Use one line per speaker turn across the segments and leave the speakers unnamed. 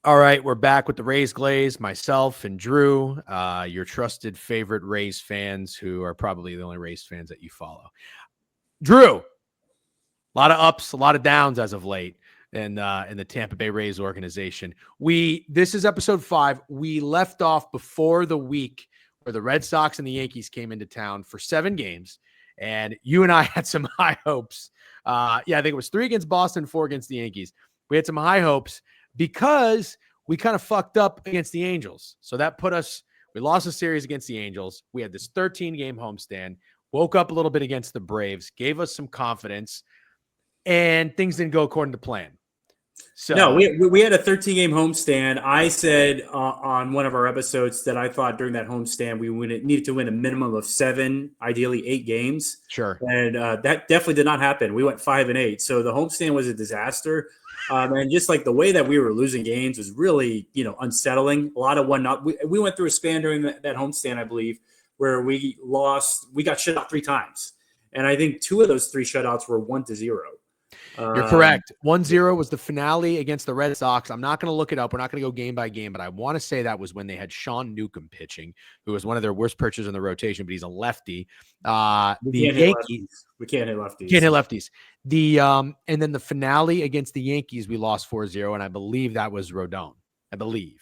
All right, we're back with the Rays Glaze, myself and Drew, your trusted favorite Rays fans who are probably the only Rays fans that you follow. Drew, a lot of ups, a lot of downs as of late in the Tampa Bay Rays organization. This is episode 5. We left off before the week where the Red Sox and the Yankees came into town for 7 games, and you and I had some high hopes. I think it was 3 against Boston, 4 against the Yankees. We had some high hopes because we kind of fucked up against the Angels. So that we lost a series against the Angels. We had this 13-game homestand, woke up a little bit against the Braves, gave us some confidence, and things didn't go according to plan. So
no, we had a 13-game homestand. I said on one of our episodes that I thought during that homestand we needed to win a minimum of 7, ideally 8 games.
Sure.
And that definitely did not happen. We went 5-8. So the homestand was a disaster. And just like the way that we were losing games was really, unsettling. A lot of 1-0. We went through a span during that homestand, I believe, where we got shut out 3 times. And I think 2 of those 3 shutouts were 1-0.
You're correct. 1-0 was the finale against the Red Sox. I'm not going to look it up. We're not going to go game by game, but I want to say that was when they had Sean Newcomb pitching, who was one of their worst pitchers in the rotation, but he's a lefty. The Yankees.
We can't hit lefties.
Can't hit lefties. And then the finale against the Yankees, we lost 4-0, and I believe that was Rodon. I believe.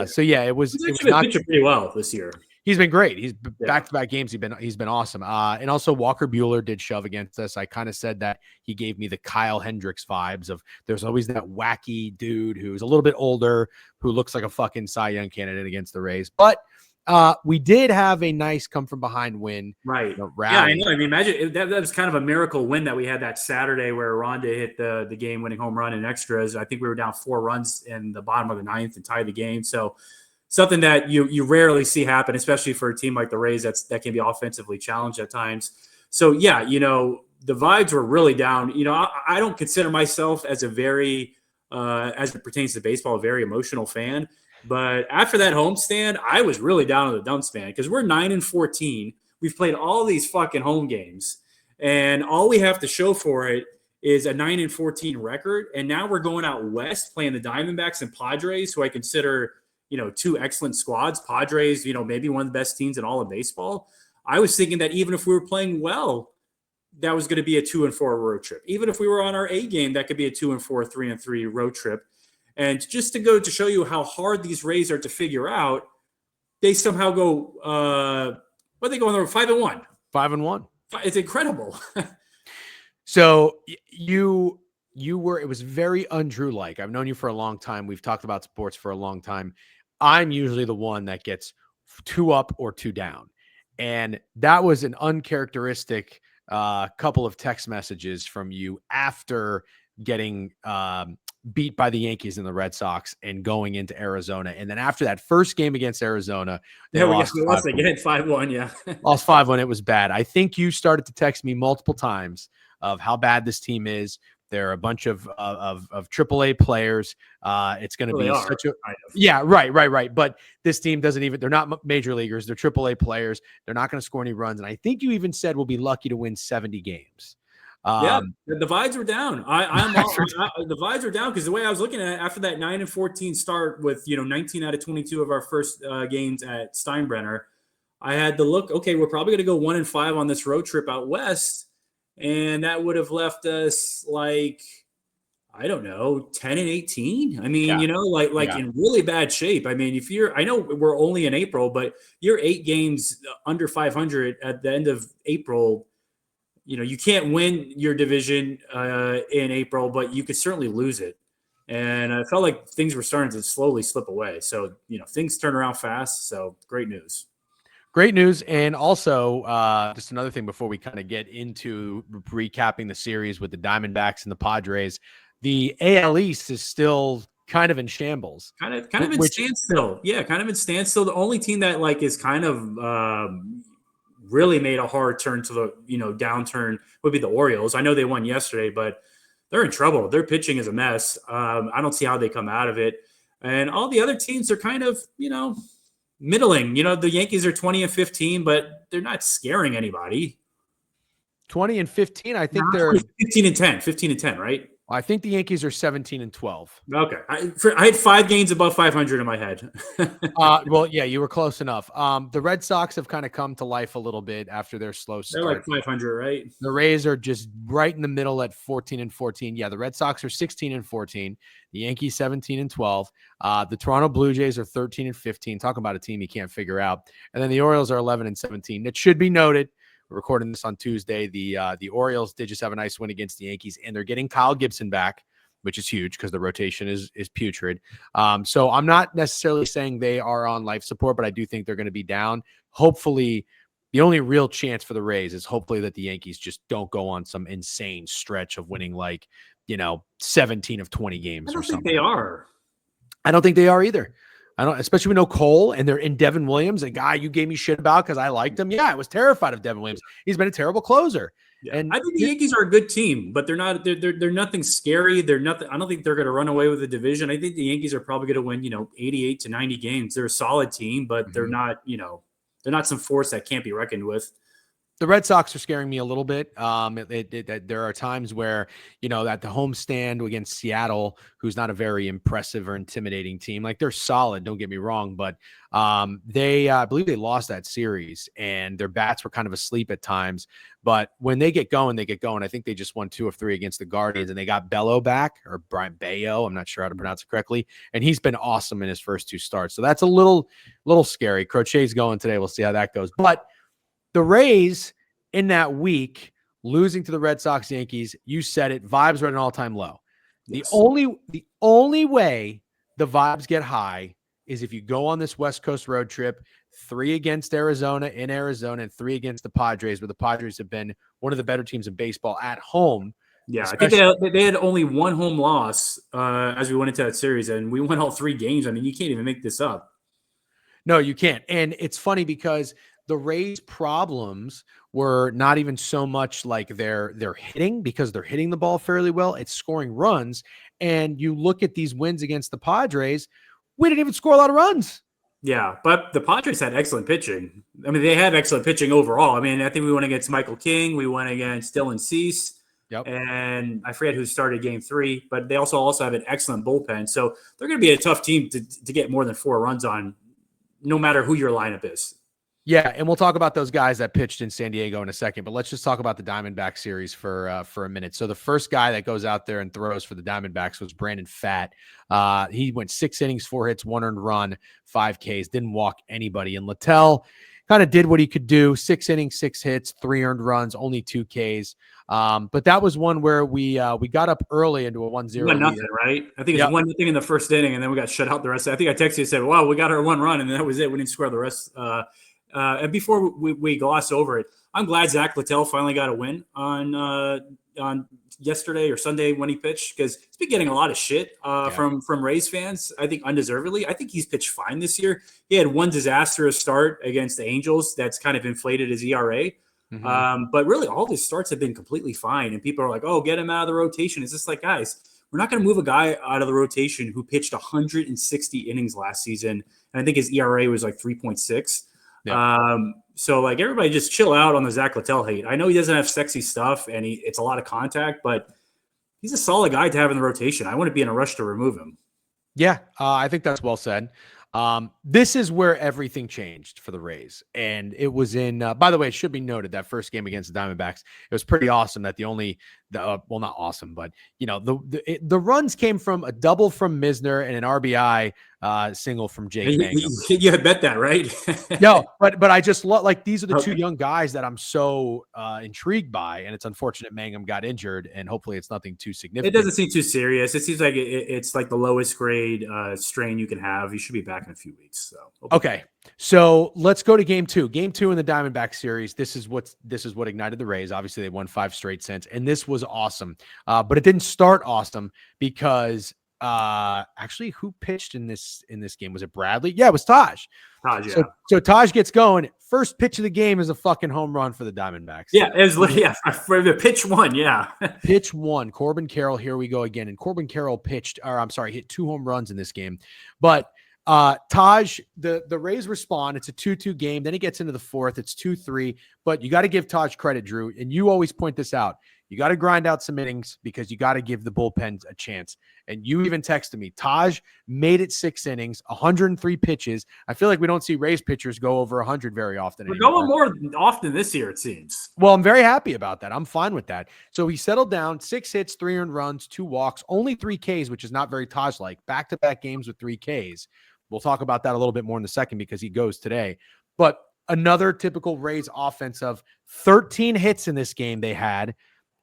So yeah, it was
not pitching pretty well this year.
He's been great. He's back-to-back games. He's been awesome. And also Walker Buehler did shove against us. I kind of said that he gave me the Kyle Hendricks vibes of there's always that wacky dude who's a little bit older who looks like a fucking Cy Young candidate against the Rays. But we did have a nice come-from-behind win.
Right. Yeah, I know. I mean, imagine that was kind of a miracle win that we had that Saturday where Ronda hit the game-winning home run in extras. I think we were down 4 runs in the bottom of the 9th and tied the game. So something that you rarely see happen, especially for a team like the Rays that can be offensively challenged at times. So, yeah, the vibes were really down. I don't consider myself as a very, as it pertains to baseball, a very emotional fan. But after that homestand, I was really down in the dumps, man, because we're 9-14. We've played all these fucking home games, and all we have to show for it is a 9-14 record. And now we're going out west playing the Diamondbacks and Padres, who I consider – 2 excellent squads. Padres, maybe one of the best teams in all of baseball. I was thinking that even if we were playing well, that was going to be a 2-4 road trip. Even if we were on our A game, that could be a 2-4, 3-3 road trip. And just to go to show you how hard these Rays are to figure out, they somehow go, what are they going over? 5-1.
5-1.
It's incredible.
So it was very undrew-like. I've known you for a long time. We've talked about sports for a long time. I'm usually the one that gets 2 up or 2 down. And that was an uncharacteristic couple of text messages from you after getting beat by the Yankees and the Red Sox and going into Arizona. And then after that first game against Arizona,
we lost again 5-1. Yeah.
Lost 5-1. It was bad. I think you started to text me multiple times of how bad this team is. They're a bunch of AAA players. It's going to be such a right. But this team they're not major leaguers. They're AAA players. They're not going to score any runs. And I think you even said we'll be lucky to win 70 games.
The vibes were down. The vibes were down because the way I was looking at it after that 9-14 start with 19 out of 22 of our first games at Steinbrenner, I had to look. Okay, we're probably going to go 1-5 on this road trip out west. And that would have left us like, I don't know, 10-18. I mean, in really bad shape. I mean, I know we're only in April, but you're 8 games under 500 at the end of April. You can't win your division in April, but you could certainly lose it. And I felt like things were starting to slowly slip away. So, things turn around fast. So great news.
Great news. And also, just another thing before we kind of get into recapping the series with the Diamondbacks and the Padres, the AL East is still kind of in shambles.
Kind of in standstill. Yeah, kind of in standstill. The only team that is kind of really made a hard turn to the downturn would be the Orioles. I know they won yesterday, but they're in trouble. Their pitching is a mess. I don't see how they come out of it. And all the other teams are kind of middling. The Yankees are 20-15, but they're not scaring anybody.
20-15. I think they're
15-10. 15-10, right?
I think the Yankees are 17-12.
Okay. I had 5 games above 500 in my head.
Well, yeah, you were close enough. The Red Sox have kind of come to life a little bit after their slow
They're like
start.
500, right?
The Rays are just right in the middle at 14-14. Yeah, the Red Sox are 16-14. The Yankees 17-12. The Toronto Blue Jays are 13-15. Talking about a team you can't figure out. And then the Orioles are 11-17. It should be noted, we're recording this on Tuesday. The Orioles did just have a nice win against the Yankees, and they're getting Kyle Gibson back, which is huge because the rotation is putrid. So I'm not necessarily saying they are on life support, but I do think they're going to be down. Hopefully, the only real chance for the Rays is hopefully that the Yankees just don't go on some insane stretch of winning 17 of 20 games
I
or
don't think
something.
they are.
I don't think they are either. I don't, especially with no Cole and they're in Devin Williams, a guy you gave me shit about because I liked him. Yeah, I was terrified of Devin Williams. He's been a terrible closer.
Yeah.
And
I think the Yankees are a good team, but they're not. They're nothing scary. They're nothing. I don't think they're going to run away with the division. I think the Yankees are probably going to win 88 to 90 games. They're a solid team, but they're not. They're not some force that can't be reckoned with.
The Red Sox are scaring me a little bit. There are times where, at the homestand against Seattle, who's not a very impressive or intimidating team, like they're solid, don't get me wrong, but I believe they lost that series and their bats were kind of asleep at times. But when they get going, they get going. I think they just won 2 of 3 against the Guardians and they got Bello back, or Brian Bayo. I'm not sure how to pronounce it correctly. And he's been awesome in his first 2 starts. So that's a little scary. Crochet's going today. We'll see how that goes. But the Rays in that week, losing to the Red Sox, Yankees, you said it, vibes are at an all-time low. Yes. The only way the vibes get high is if you go on this West Coast road trip, 3 against Arizona in Arizona and 3 against the Padres, where the Padres have been one of the better teams in baseball at home.
Yeah, I think they had only 1 home loss as we went into that series, and we won all 3 games. I mean, you can't even make this up.
No, you can't. And it's funny because the Rays' problems were not even so much like they're hitting, because they're hitting the ball fairly well. It's scoring runs. And you look at these wins against the Padres, we didn't even score a lot of runs.
Yeah, but the Padres had excellent pitching. I mean, they had excellent pitching overall. I mean, I think we went against Michael King. We went against Dylan Cease.
Yep.
And I forget who started game 3, but they also have an excellent bullpen. So they're going to be a tough team to get more than 4 runs on, no matter who your lineup is.
Yeah, and we'll talk about those guys that pitched in San Diego in a second, but let's just talk about the Diamondback series for a minute. So the first guy that goes out there and throws for the Diamondbacks was Brandon Pfaadt. He went 6 innings, 4 hits, 1 earned run, 5 Ks, didn't walk anybody. And Littell kind of did what he could do, 6 innings, 6 hits, 3 earned runs, only 2 Ks. But that was one where we got up early into a 1-0
nothing, right? I think it's 1-0 in the first inning, and then we got shut out the rest. I think I texted you and said, wow, we got our 1 run, and that was it. We didn't score the rest. And before we gloss over it, I'm glad Zach Littell finally got a win on yesterday or Sunday when he pitched, because he's been getting a lot of shit from Rays fans, I think undeservedly. I think he's pitched fine this year. He had 1 disastrous start against the Angels that's kind of inflated his ERA. Mm-hmm. But really, all his starts have been completely fine. And people are like, oh, get him out of the rotation. It's just like, guys, we're not going to move a guy out of the rotation who pitched 160 innings last season. And I think his ERA was like 3.6. Yeah. So like, everybody just chill out on the Zach Littell hate. I know he doesn't have sexy stuff and it's a lot of contact, but he's a solid guy to have in the rotation. I wouldn't be in a rush to remove him.
Yeah, I think that's well said. This is where everything changed for the Rays. And it was in, by the way, it should be noted that first game against the Diamondbacks, it was pretty awesome that well, not awesome, but the runs came from a double from Misner and an RBI single from Jake Mangum.
You had bet that, right?
No, but I just love, like, these are the 2 young guys that I'm so intrigued by, and it's unfortunate Mangum got injured, and hopefully it's nothing too significant.
It doesn't seem too serious. It seems like it's like the lowest grade strain you can have. You should be back in a few weeks. So
okay, so let's go to game 2. Game 2 in the Diamondback series. This is what ignited the Rays. Obviously, they won 5 straight since, and this was awesome. But it didn't start awesome because actually, who pitched in this game? Was it Bradley? Yeah, it was Taj.
Yeah.
So Taj gets going. First pitch of the game is a fucking home run for the Diamondbacks.
Yeah, it was for the pitch 1. Yeah,
pitch 1. Corbin Carroll. Here we go again. And Corbin Carroll hit 2 home runs in this game. But Taj, the Rays respond. It's a 2-2 game. Then he gets into the 4th. It's 2-3. But you got to give Taj credit, Drew. And you always point this out. You got to grind out some innings because you got to give the bullpen a chance. And you even texted me, Taj made it 6 innings, 103 pitches. I feel like we don't see Rays pitchers go over 100 very often
We're
anymore.
going more often this year, it seems.
Well, I'm very happy about that. I'm fine with that. So he settled down, 6 hits, 3 earned runs, 2 walks, only 3 Ks, which is not very Taj-like. Back-to-back games with 3 Ks. We'll talk about that a little bit more in a second because he goes today. But another typical Rays offense of 13 hits in this game they had,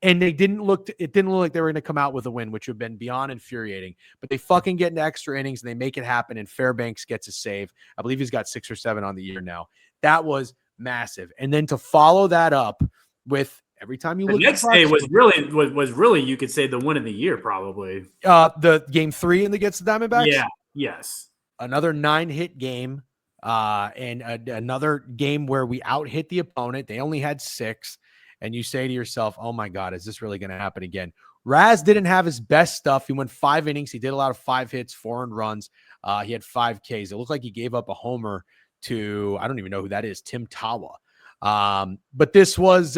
and it didn't look like they were going to come out with a win, which would have been beyond infuriating. But they fucking get into extra innings and they make it happen, and Fairbanks gets a save. I believe he's got 6 or 7 on the year now. That was massive. And then to follow that up with every time you look
the next day was really you could say the win of the year, probably.
The game 3 and against the Diamondbacks.
Yeah. Yes.
Another 9-hit game. And another game where we out-hit the opponent. They only had 6. And you say to yourself, oh my God, is this really going to happen again? Raz didn't have his best stuff. He went 5 innings. He did a lot of 5 hits, 4 earned runs. He had 5 Ks. It looked like he gave up a homer to, I don't even know who that is, Tim Tawa. But this was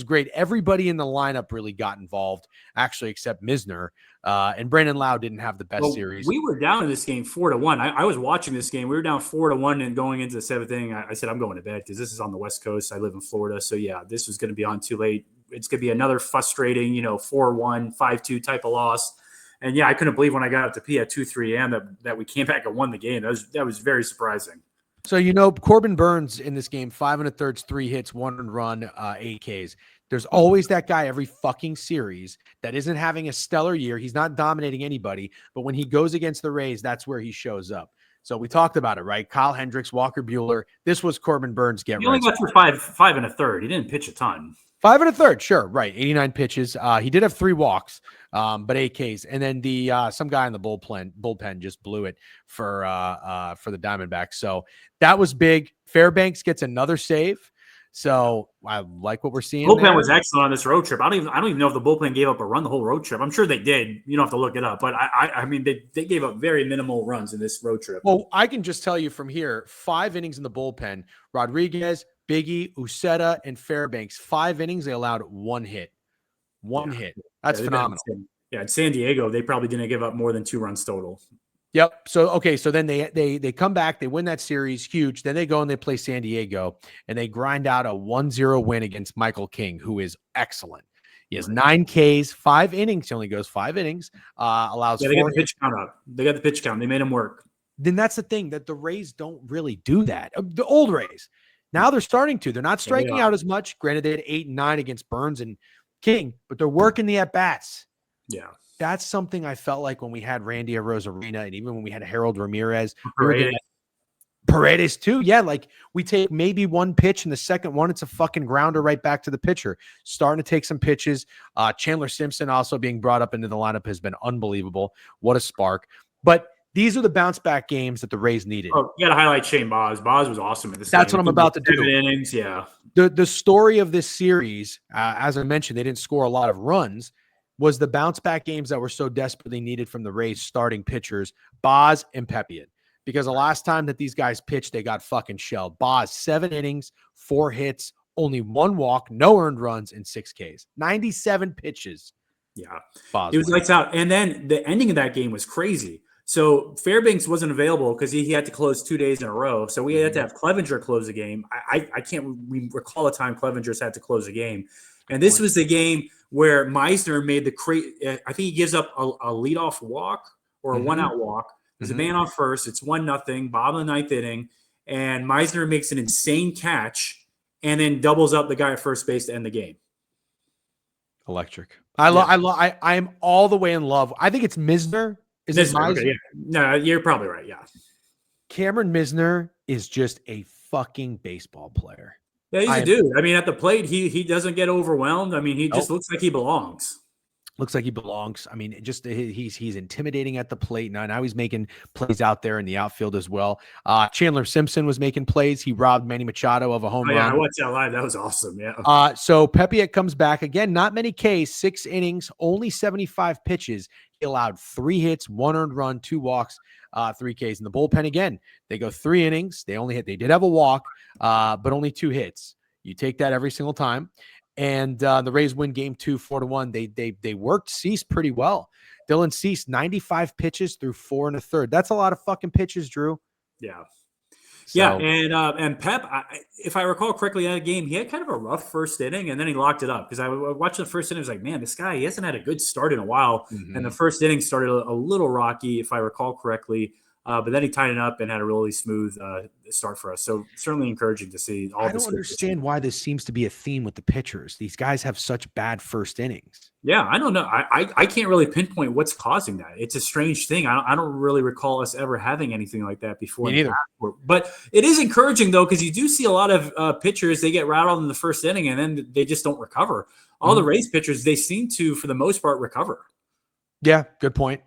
great. Everybody in the lineup really got involved, actually, except Misner. And Brandon Lau didn't have the best series.
We were down in this game 4-1. I was watching this game. We were down 4-1 and going into the 7th inning. I said, I'm going to bed because this is on the West Coast. I live in Florida. So yeah, this was going to be on too late. It's going to be another frustrating, 4-1, 5-2 type of loss. And yeah, I couldn't believe when I got up to pee at 2-3 a.m. that we came back and won the game. That was very surprising.
So, Corbin Burns in this game, 5 1/3, 3 hits, 1 earned run, 8 Ks. There's always that guy every fucking series that isn't having a stellar year. He's not dominating anybody, but when he goes against the Rays, that's where he shows up. So we talked about it, right? Kyle Hendricks, Walker Buehler. This was Corbin Burns. He
only got through 5 1/3. He didn't pitch a ton.
5 1/3, sure, right. 89 pitches. He did have 3 walks, but 8 Ks. And then some guy in the bullpen just blew it for the Diamondbacks. So that was big. Fairbanks gets another save. So I like what we're seeing.
Bullpen was excellent on this road trip. I don't even know if the bullpen gave up a run the whole road trip. I'm sure they did. You don't have to look it up, but I mean they gave up very minimal runs in this road trip.
Well, I can just tell you from here, 5 innings in the bullpen. Rodriguez, Biggie, Uceta, and Fairbanks. 5 innings, they allowed 1 hit. One hit. That's phenomenal.
Yeah, at San Diego, they probably didn't give up more than 2 runs total.
Yep. So then they come back, they win that series, huge. Then they go and they play San Diego, and they grind out a 1-0 win against Michael King, who is excellent. He has 9 Ks, 5 innings. He only goes 5 innings. Allows.
They got the pitch count up. They got the pitch count. They made him work.
Then that's the thing that the Rays don't really do that. The old Rays. Now they're starting to. They're not striking out as much. Granted, they had 8 and 9 against Burns and King, but they're working the at-bats.
Yeah.
That's something I felt like when we had Randy Arozarena and even when we had Harold Ramirez. Paredes too. Yeah, like we take maybe 1 pitch and the second one, it's a fucking grounder right back to the pitcher. Starting to take some pitches. Chandler Simpson also being brought up into the lineup has been unbelievable. What a spark. But these are the bounce back games that the Rays needed.
Oh, you got to highlight Shane Baz. Baz was awesome at this.
That's what I'm about to do.
7 innings, yeah.
The story of this series, as I mentioned, they didn't score a lot of runs, was the bounce back games that were so desperately needed from the Rays starting pitchers, Baz and Pepiot. Because the last time that these guys pitched, they got fucking shelled. Baz, 7 innings, 4 hits, only 1 walk, no earned runs, and 6 Ks. 97 pitches.
Yeah.
Baz
it was lights out. And then the ending of that game was crazy. So Fairbanks wasn't available because he had to close 2 days in a row. So we had to have Clevenger close the game. I can't recall a time Clevenger's had to close a game. And this was the game where Meisner made I think he gives up a leadoff walk or a 1-out walk. There's a man on first. It's 1-0, bottom of the 9th inning. And Meisner makes an insane catch and then doubles up the guy at first base to end the game.
Electric. I am all the way in love. I think it's Misner. Is it Misner?
Okay, yeah. No, you're probably right. Yeah.
Cameron Misner is just a fucking baseball player.
Yeah, he's a dude. I mean, at the plate, he doesn't get overwhelmed. I mean, he just looks like he belongs.
Looks like he belongs. I mean, just he's intimidating at the plate. Now he's making plays out there in the outfield as well. Chandler Simpson was making plays. He robbed Manny Machado of a home run.
I watched that live. That was awesome. Yeah.
So Pepiot comes back again. Not many Ks, 6 innings, only 75 pitches. He allowed 3 hits, 1 earned run, 2 walks, 3 Ks. In the bullpen again, they go 3 innings. They did have a walk, but only 2 hits. You take that every single time. And the Rays win game 2, 4-1. They worked Cease pretty well. Dylan Cease, 95 pitches through 4 1/3. That's a lot of fucking pitches, Drew.
Yeah. Yeah,
So,
and Pep, if I recall correctly, in that game, he had kind of a rough first inning, and then he locked it up. Because I watched the first inning, I was like, man, this guy, he hasn't had a good start in a while. And the first inning started a little rocky, if I recall correctly. But then he tied it up and had a really smooth start for us. So certainly encouraging to see all
I
this.
don't understand why this seems to be a theme with the pitchers. These guys have such bad first innings.
Yeah, I don't know. I can't really pinpoint what's causing that. It's a strange thing. I don't really recall us ever having anything like that before.
Me neither.
But it is encouraging, though, because you do see a lot of pitchers, they get rattled in the first inning and then they just don't recover. All the Rays pitchers, they seem to, for the most part, recover.
Yeah, good point.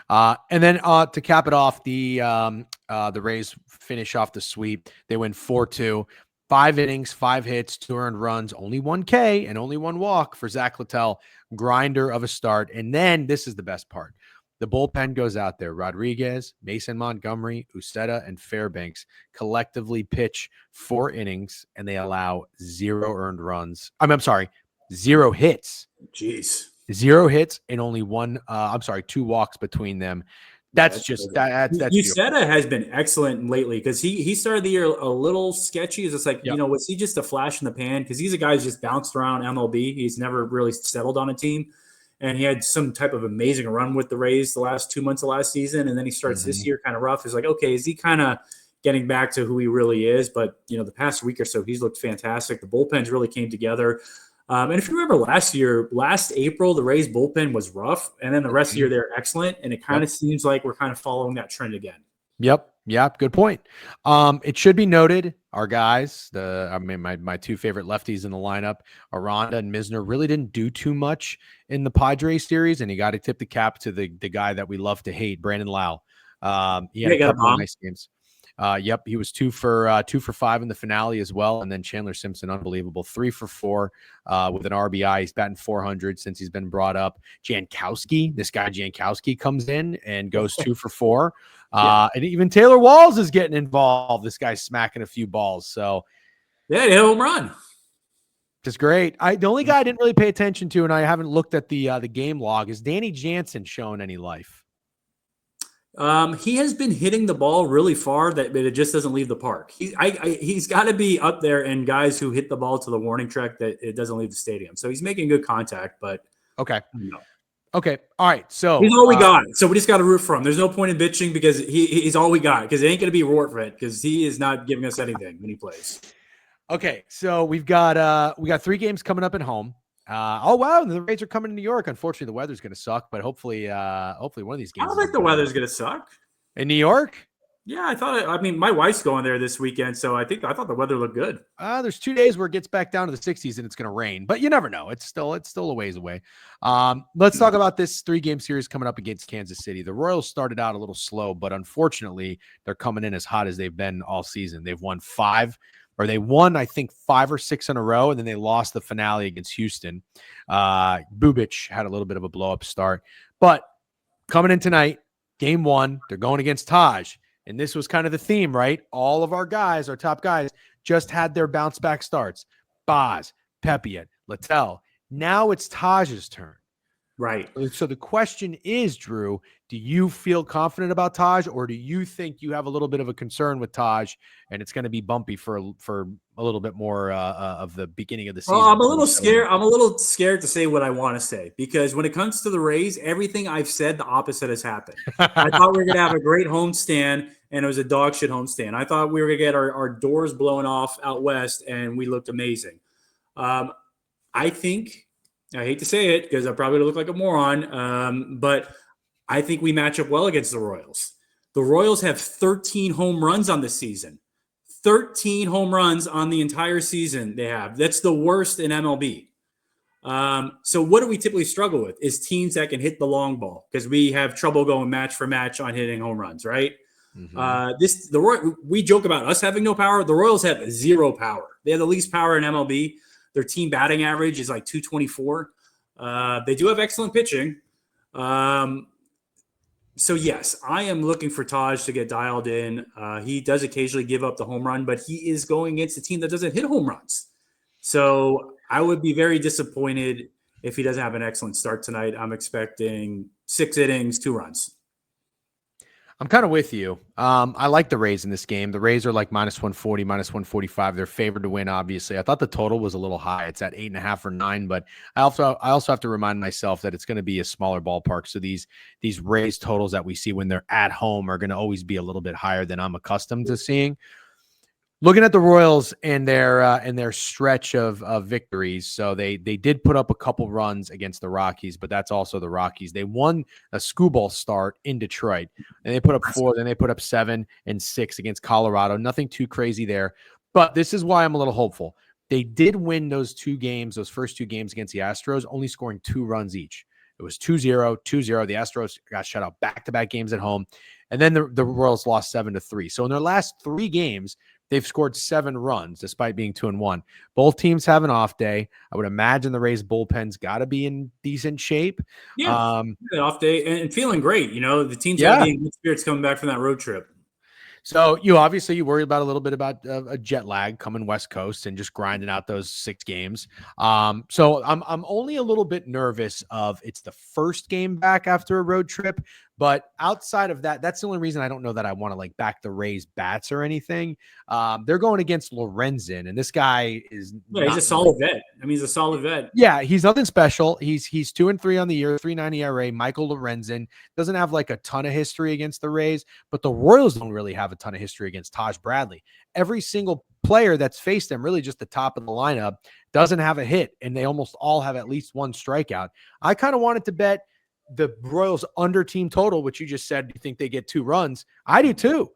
And then to cap it off, the Rays finish off the sweep. They win 4-2. 5 innings, 5 hits, 2 earned runs, only 1 K and only 1 walk for Zach Littell. Grinder of a start. And then this is the best part. The bullpen goes out there. Rodriguez, Mason Montgomery, Uceta, and Fairbanks collectively pitch 4 innings, and they allow 0 earned runs. I'm sorry, 0 hits.
Jeez.
0 hits and only 2 walks between them. That's
Uceta has been excellent lately because he started the year a little sketchy. It's just like, was he just a flash in the pan? Because he's a guy who's just bounced around MLB. He's never really settled on a team. And he had some type of amazing run with the Rays the last 2 months of last season. And then he starts this year kind of rough. It's like, okay, is he kind of getting back to who he really is? But, the past week or so, he's looked fantastic. The bullpens really came together. And if you remember last April, the Rays bullpen was rough, and then the rest of the year they're excellent. And it kind of seems like we're kind of following that trend again.
Yep. Good point. It should be noted, our guys, my 2 favorite lefties in the lineup, Aranda and Misner, really didn't do too much in the Padres series, and you got to tip the cap to the guy that we love to hate, Brandon Lau. He had a couple of nice games. Yep, he was 2 for 5 in the finale as well. And then Chandler Simpson, unbelievable, 3 for 4 with an RBI. He's batting 400 since he's been brought up. Jankowski comes in and goes 2 for 4. And even Taylor Walls is getting involved. This guy's smacking a few balls. So
yeah, he hit a home run.
Just great. The only guy I didn't really pay attention to, and I haven't looked at the game log, is Danny Jansen showing any life?
He has been hitting the ball really far that it just doesn't leave the park. He's got to be up there in guys who hit the ball to the warning track that it doesn't leave the stadium. So he's making good contact, but
okay. Okay. All right. So
he's all we got. So we just got to root for him. There's no point in bitching because he's all we got, because it ain't going to be Rortfred because he is not giving us anything when he plays.
Okay. So we got 3 games coming up at home. Oh wow, the Rays are coming to New York. Unfortunately, the weather's going to suck, but hopefully one of these games.
I don't think the weather's going to suck
in New York.
Yeah, my wife's going there this weekend, so I thought the weather looked good.
There's 2 days where it gets back down to the 60s and it's going to rain, but you never know. It's still a ways away. Let's talk about this 3-game series coming up against Kansas City. The Royals started out a little slow, but unfortunately, they're coming in as hot as they've been all season. They've won 5. Or they won, I think, 5 or 6 in a row, and then they lost the finale against Houston. Bubic had a little bit of a blow-up start. But coming in tonight, game 1, they're going against Taj. And this was kind of the theme, right? All of our guys, our top guys, just had their bounce-back starts. Baz, Pepiot, Littell. Now it's Taj's turn.
Right.
So the question is, Drew, do you feel confident about Taj, or do you think you have a little bit of a concern with Taj and it's going to be bumpy for a little bit more of the beginning of the season?
Well, I'm a little scared. I'm a little scared to say what I want to say, because when it comes to the Rays, everything I've said, the opposite has happened. I thought we were going to have a great homestand, and it was a dog shit homestand. I thought we were going to get our doors blown off out west, and we looked amazing. I think, I hate to say it because I probably look like a moron, but I think we match up well against the Royals. The Royals have 13 home runs on the season. 13 home runs on the entire season they have. That's the worst in MLB. So what do we typically struggle with is teams that can hit the long ball, because we have trouble going match for match on hitting home runs, right? Mm-hmm. We joke about us having no power. The Royals have 0 power. They have the least power in MLB. Their team batting average is like 224. They do have excellent pitching. So, yes, I am looking for Taj to get dialed in. He does occasionally give up the home run, but he is going against a team that doesn't hit home runs. So I would be very disappointed if he doesn't have an excellent start tonight. I'm expecting 6 innings, 2 runs.
I'm kind of with you. I like the Rays in this game. The Rays are like minus 140, minus 145. They're favored to win, obviously. I thought the total was a little high. It's at 8.5 or 9, but I also have to remind myself that it's going to be a smaller ballpark. So these Rays totals that we see when they're at home are going to always be a little bit higher than I'm accustomed to seeing. Looking at the Royals and their stretch of victories, so they did put up a couple runs against the Rockies, but that's also the Rockies. They won a screwball start in Detroit, and they put up 4, then they put up 7 and 6 against Colorado. Nothing too crazy there, but this is why I'm a little hopeful. They did win those first 2 games against the Astros, only scoring 2 runs each. It was 2-0, 2-0. The Astros got shut out back-to-back games at home, and then the Royals lost 7-3. So in their last 3 games, they've scored 7 runs despite being 2-1. Both teams have an off day. I would imagine the Rays bullpen's got to be in decent shape.
Yeah, off day and feeling great. The team's got to be in good spirits coming back from that road trip.
So you worry about a little bit about a jet lag coming West Coast and just grinding out those 6 games. So I'm only a little bit nervous of it's the first game back after a road trip, but outside of that, that's the only reason I don't know that I want to back the Rays bats or anything. They're going against Lorenzen, and this guy is
he's a solid vet. He's a solid vet.
Yeah, he's nothing special. He's 2-3 on the year, 3.90 ERA. Michael Lorenzen doesn't have a ton of history against the Rays, but the Royals don't really have a ton of history against Taj Bradley. Every single player that's faced them, really just the top of the lineup, doesn't have a hit, and they almost all have at least 1 strikeout. I kind of wanted to bet the Royals under team total, which you just said you think they get 2 runs. I do too.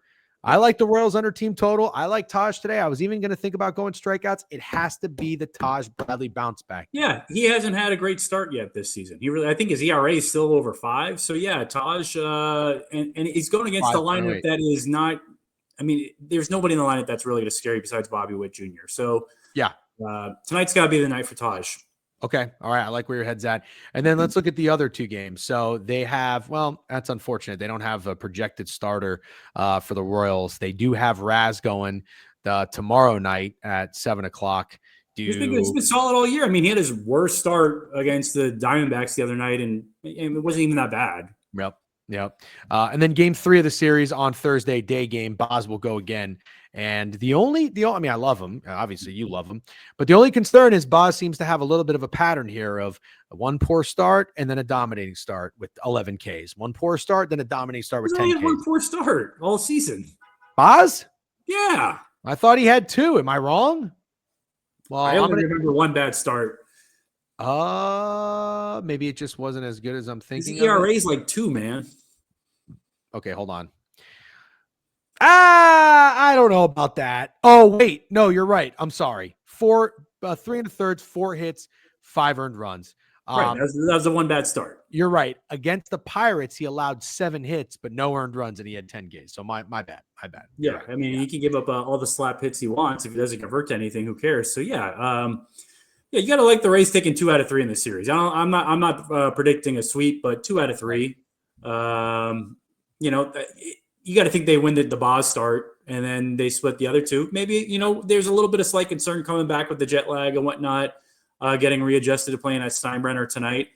I like the Royals under team total. I like Taj today. I was even going to think about going strikeouts. It has to be the Taj Bradley bounce back.
Yeah, he hasn't had a great start yet this season. I think his ERA is still over 5. So yeah, Taj, and he's going against a lineup that is not. There's nobody in the lineup that's really going to scare you besides Bobby Witt Jr. So
yeah,
tonight's got to be the night for Taj.
Okay. All right. I like where your head's at. And then let's look at the other 2 games. So they have, that's unfortunate. They don't have a projected starter for the Royals. They do have Raz going tomorrow night at 7:00.
He's been solid all year. He had his worst start against the Diamondbacks the other night, and it wasn't even that bad.
Yep. And then game 3 of the series on Thursday, day game, Boz will go again. And I love him. Obviously, you love him. But the only concern is Boz seems to have a little bit of a pattern here of 1 poor start and then a dominating start with 11 Ks. 1 poor start, then a dominating start with 10 Ks.
1 poor start all season.
Boz?
Yeah.
I thought he had 2. Am I wrong? Well,
I only remember 1 bad start.
Maybe it just wasn't as good as I'm thinking.
His ERA is like 2, man.
Okay, hold on. I don't know about that. Oh, wait. No, you're right. I'm sorry. 3 1/3, 4 hits, 5 earned runs.
Right. That was the 1 bad start.
You're right. Against the Pirates, he allowed 7 hits, but no earned runs, and he had 10 Ks. So my bad.
Yeah. He can give up all the slap hits he wants. If he doesn't convert to anything, who cares? So, yeah. You got to like the Rays taking 2 out of 3 in this series. I'm not predicting a sweep, but 2 out of 3. You got to think they win the Boz start, and then they split the other 2. Maybe, there's a little bit of slight concern coming back with the jet lag and whatnot, getting readjusted to playing at Steinbrenner tonight.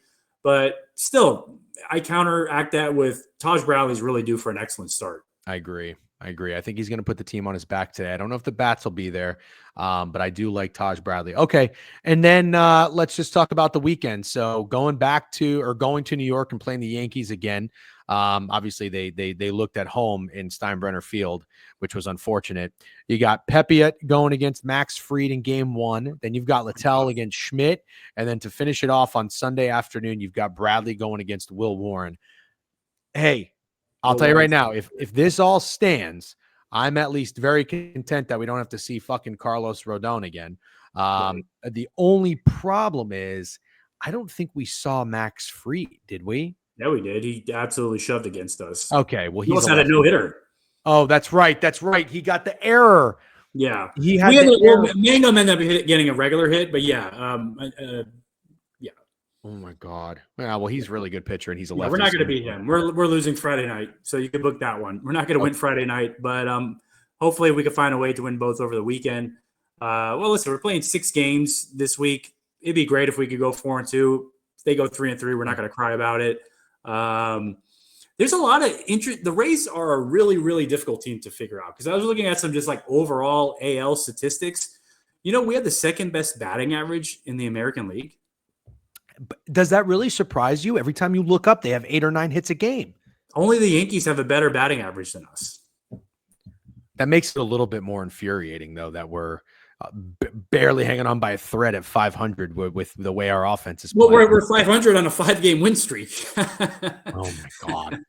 But still, I counteract that with Taj Bradley's really due for an excellent start.
I agree. I think he's going to put the team on his back today. I don't know if the bats will be there, but I do like Taj Bradley. Okay, and then let's just talk about the weekend. So going to New York and playing the Yankees again. Obviously, they looked at home in Steinbrenner Field, which was unfortunate. You got Pepiot going against Max Fried in game 1. Then you've got Littell against Schmidt. And then to finish it off on Sunday afternoon, you've got Bradley going against Will Warren. Hey, I'll tell you right now, if this all stands, I'm at least very content that we don't have to see fucking Carlos Rodon again. The only problem is I don't think we saw Max Fried, did we?
Yeah, we did. He absolutely shoved against us.
Okay, well,
he also had a no-hitter.
Oh, that's right. He got the error.
Yeah.
He had the error.
Mangum ended up getting a regular hit, but yeah. Yeah.
Oh, my God. Yeah, well, he's a really good pitcher, and he's a lefty.
We're not going to beat him. We're losing Friday night, so you can book that one. We're not going to win Friday night, but hopefully we can find a way to win both over the weekend. Listen, we're playing 6 games this week. it'd be great if we could go 4-2. If they go 3-3, we're not going to cry about it. There's a lot of interest. The Rays are a really, really difficult team to figure out because I was looking at some just like overall AL statistics. We have the second best batting average in the American League.
Does that really surprise you? Every time you look up, they have 8 or 9 hits a game.
Only the Yankees have a better batting average than us.
That makes it a little bit more infuriating, though, that we're barely hanging on by a thread at 500 with the way our offense is playing.
Well, we're 500 on a 5-game win streak.
Oh, my God.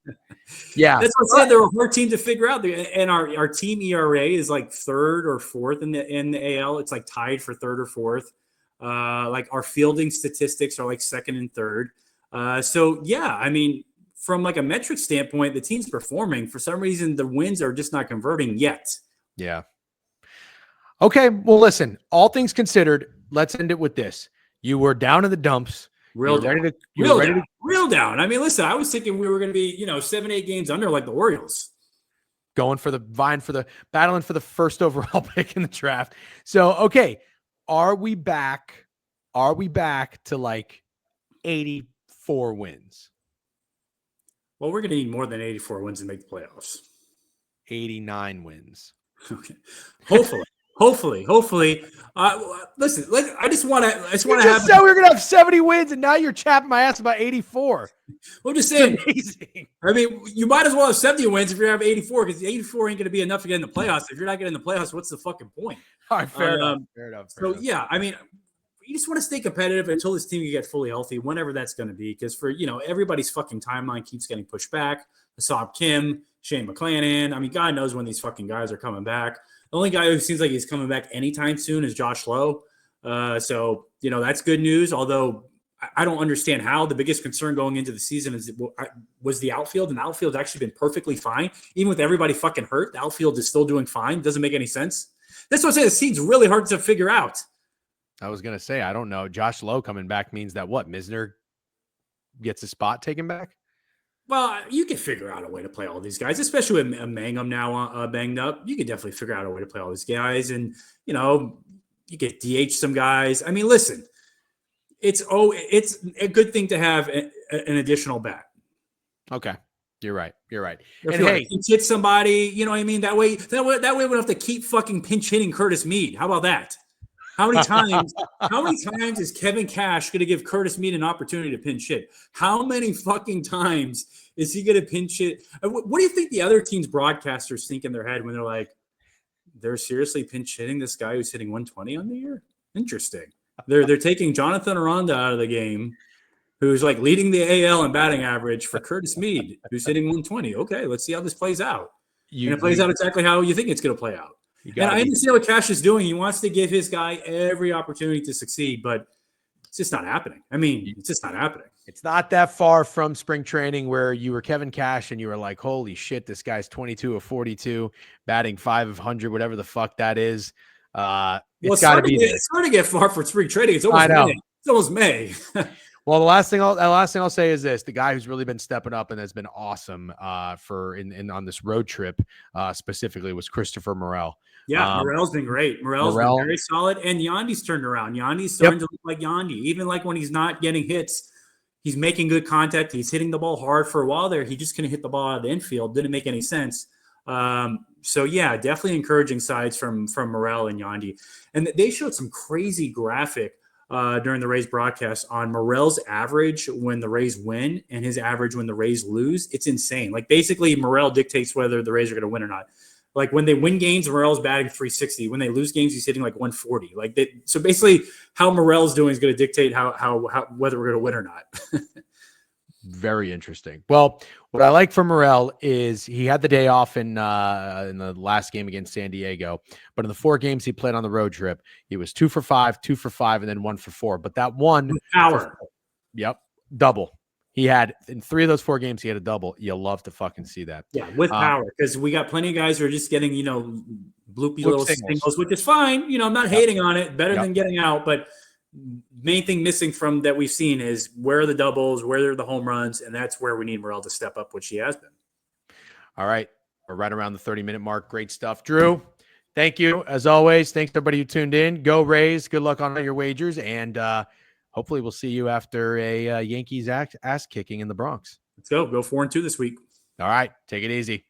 Yeah.
That's what I said. They're a hard team to figure out. And our team ERA is like third or fourth in the AL. It's like tied for third or fourth. Like our fielding statistics are like second and third. So, yeah, I mean, from like a metric standpoint, the team's performing. For some reason, the wins are just not converting yet.
Yeah. Okay. Well, listen, all things considered, let's end it with this. You were down in the dumps.
Real down. I mean, listen, I was thinking we were going to be, 7-8 games under like the Orioles.
Battling for the first overall pick in the draft. So, okay. Are we back to like 84 wins?
Well, we're going to need more than 84 wins to make the playoffs.
89 wins.
Okay. Hopefully. Listen, I just want to have.
Said we were going to have 70 wins, and now you're chapping my ass about 84.
I'm just saying.
Amazing.
I mean, you might as well have 70 wins if you're going to have 84, because 84 ain't going to be enough to get in the playoffs. If you're not getting in the playoffs, what's the fucking point?
All right, fair enough.
So, yeah, I mean, you just want to stay competitive until this team can get fully healthy, whenever that's going to be. Because for, everybody's fucking timeline keeps getting pushed back. Hassan Kim, Shane McClanahan. I mean, God knows when these fucking guys are coming back. The only guy who seems like he's coming back anytime soon is Josh Lowe. So, that's good news. Although I don't understand how. The biggest concern going into the season was the outfield, and the outfield's actually been perfectly fine. Even with everybody fucking hurt, the outfield is still doing fine. Doesn't make any sense. That's what I'm saying. The seed's really hard to figure out.
I was going to say, I don't know. Josh Lowe coming back means that what? Misner gets a spot taken back?
Well, you can figure out a way to play all these guys, especially with Mangum now banged up. You could definitely figure out a way to play all these guys. And, you get DH some guys. I mean, listen, it's a good thing to have an additional bat.
Okay. You're right.
And hey, pinch hit somebody, you know what I mean? That way we don't have to keep fucking pinch hitting Curtis Mead. How about that? How many times is Kevin Cash going to give Curtis Mead an opportunity to pinch hit? How many fucking times is he going to pinch hit? What do you think the other team's broadcasters think in their head when they're like, they're seriously pinch hitting this guy who's hitting 120 on the year? Interesting. They're taking Jonathan Aranda out of the game, who's like leading the AL in batting average, for Curtis Mead, who's hitting 120. Okay, let's see how this plays out. And it plays out exactly how you think it's going to play out. And I understand what Cash is doing. He wants to give his guy every opportunity to succeed, but it's just not happening. I mean, it's just not happening.
It's not that far from spring training where you were Kevin Cash and you were like, holy shit, this guy's 22 of 42, batting 500, whatever the fuck that is. It's got to be there.
It's hard to get far for spring training. It's almost May. It's almost May.
Well, the last thing I'll say is this: the guy who's really been stepping up and has been awesome on this road trip specifically was Christopher Morel.
Yeah, Morel's been great. Morel's been very solid, and Yandy's turned around. Yandy's starting to look like Yandy. Even like when he's not getting hits, he's making good contact. He's hitting the ball hard. For a while there, he just couldn't hit the ball out of the infield. Didn't make any sense. So yeah, definitely encouraging sides from Morel and Yandy. And they showed some crazy graphic during the Rays broadcast on Morel's average when the Rays win and his average when the Rays lose. It's insane. Like basically Morel dictates whether the Rays are going to win or not. Like when they win games, Morel's batting 360. When they lose games, he's hitting like 140. So basically how Morel's doing is going to dictate how whether we're going to win or not.
Very interesting. Well, what I like from Morel is he had the day off in the last game against San Diego, but in the 4 games he played on the road trip, he was 2 for 5, 2 for 5, and then 1 for 4. But that one
power,
double. He had in 3 of those 4 games, he had a double. You'll love to fucking see that.
Yeah, with power, because we got plenty of guys who are just getting bloopy little singles, which is fine. I'm not hating on it. Better than getting out, but. Main thing missing from that we've seen is where are the doubles, where are the home runs, and that's where we need Morel to step up, which he has been.
All right. We're right around the 30-minute mark. Great stuff. Drew, thank you. As always, thanks to everybody who tuned in. Go Rays. Good luck on all your wagers, and hopefully we'll see you after a Yankees ass kicking in the Bronx.
Let's go 4-2 this week.
All right. Take it easy.